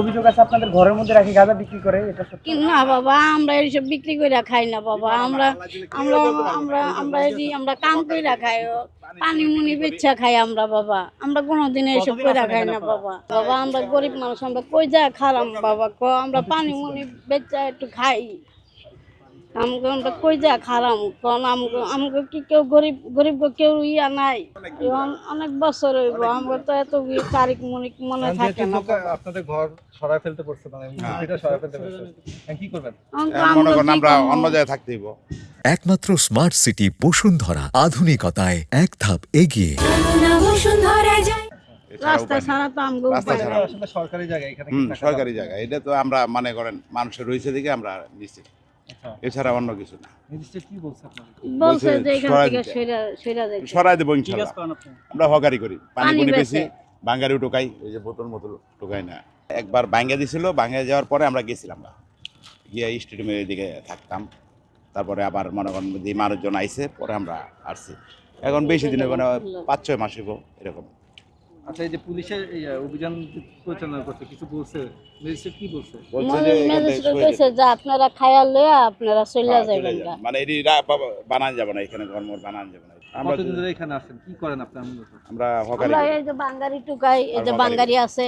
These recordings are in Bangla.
অভিযোগ আছে আপনাদের ঘরের মধ্যে রাখি গাঁজা বিক্রি করে, এটা সত্যি? না বাবা, আমরা এইসব বিক্রি করে খাই না বাবা। আমরা আমরা আমরা আমরা আমরা কাম করে খাই, পানি মুনি বেচা খাই আমরা বাবা। আমরা কোনোদিন এইসব করে খাই না বাবা। বাবা আমরা গরিব মানুষ, আমরা কই যা খারাম বাবা, আমরা পানি মুনি বেচা একটু খাই। আমরা কই যা খারাম কারণ আমাকে কি কেউ গরিব গরিব কেউ ইয়া নাই। অনেক বছর হইব, আমরা তো এত তারিখ মনে থাকে না। আপনাদের ঘর সরাই ফেলতে পড়ছে, মানে এটা সরাই ফেলতে পড়ছে, কি করবেন? মনে করেন আমরা অন্য জায়গায় থাকতে হইব। একমাত্র স্মার্ট সিটি বসুন্ধরা, আধুনিকতায় এক ধাপ এগিয়ে। রাস্তা ছাড়া তো আমগো রাস্তা ছাড়া আসলে সরকারি জায়গা, এখানে সরকারি জায়গা, এটা তো আমরা মনে করেন মানুষের রয়েছে দিকে আমরা নিচ্ছি, এছাড়া অন্য কিছু না। কি বলছে আপনাদের? বলছে যে এখান থেকে সেরা যায় সরাই দেবো ইনশাল্লাহ। আমরা হকারি করি, পানি পুনি বেশি, বাঙ্গারিও টোকাই, ওই যে বোতল মতল টোকাই না। একবার ভাঙ্গা দিছিল, ভাঙ্গা যাওয়ার পরে আমরা গেছিলাম না, গিয়ে স্টেডিয়ামের দিকে থাকতাম। তারপরে আবার মনে করেন যে মানুষজন আইসে, পরে আমরা আসছি। এখন বেশি দিনে মানে 5-6 মাস হইব এরকম। আচ্ছা, এই যে পুলিশের অভিযান পরিচালনা করছে, কিছু বলছে ম্যাজিস্ট্রেট কি বলছে? বলছে যে ম্যাজিস্ট্রেট কইছে যে আপনারা খায়া লইয়া আপনারা চলে যাবেন, মানে এটি বানান যাবে না, এখানে ঘরমর বানান যাবে না। আমরা কতদিন ধরে এখানে আছেন, কি করেন আপনি? আমরা হকারি আমরা করি। এই যে বাঙ্গারি টুকাই, এই যে বাঙ্গারি আছে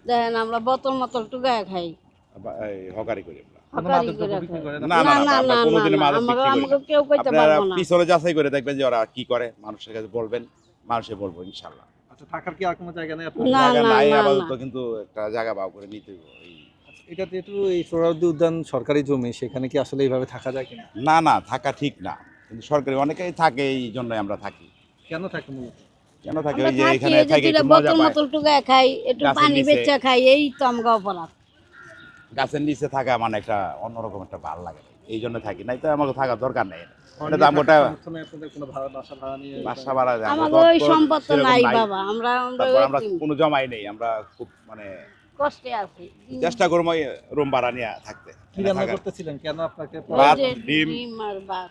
দেখেন, আমরা বোতল মতল টুকায় খাই, এই হকারি করি আমরা। হকারি করে খাই। না না না, আমরা কোনোদিনও মাদক বিক্রি করি না। আমাকে কেউ কইতে আপনারা পারবো না। পিছনে যাচাই করে দেখবেন যে ওরা কি করে, মানুষের কাছে বলবেন, মানুষে বলবো ইনশাআল্লাহ। আচ্ছা, থাকার কি আর কোনো জায়গা নেই আপনার? না জায়গা না নাই না আপাতত, না। কিন্তু একটা জায়গা পাও করে নিতে হবে। এটা যেহেতু এই সোহরাওয়ার্দী উদ্যান সরকারি জমি, সেখানে কি আসলে এইভাবে থাকা যায় কিনা? না না, থাকা ঠিক না, কিন্তু সরকারি অনেকেই থাকে, এই জন্যই আমরা থাকি। কেন থাকে মূলত? কেন থাকে? আমরা ওই যে থাকি, এখানে এই যে থাকে দুইটা একটু মজা বোতল পায়, মতল টুকায় খাই, একটু গাছের পানি নিচে। বেচা খাই, এই তো আমগো অপরাধ। গাছের নিচে থাকা মানে একটা অন্যরকম একটা ভালো লাগে, এই জন্য থাকি, নাই তো আমাকে থাকার দরকার নেই। এটা তো আমরা আপনাদের কোনো বাসা ভাড়া নিয়ে? বাসা ভাড়া যায়, আমাদের ওই সম্পদ তো নাই বাবা, আমরা তারপর আমরা এতিম, কোনো জমাই নেই, আমরা খুব মানে কষ্টে আছি। চেষ্টা করবো রুম ভাড়া নিয়ে থাকতে। কি রান্না করতেছিলেন? কেন আপনাকে ওই ভাত, যে ডিম। ডিম আর ভাত।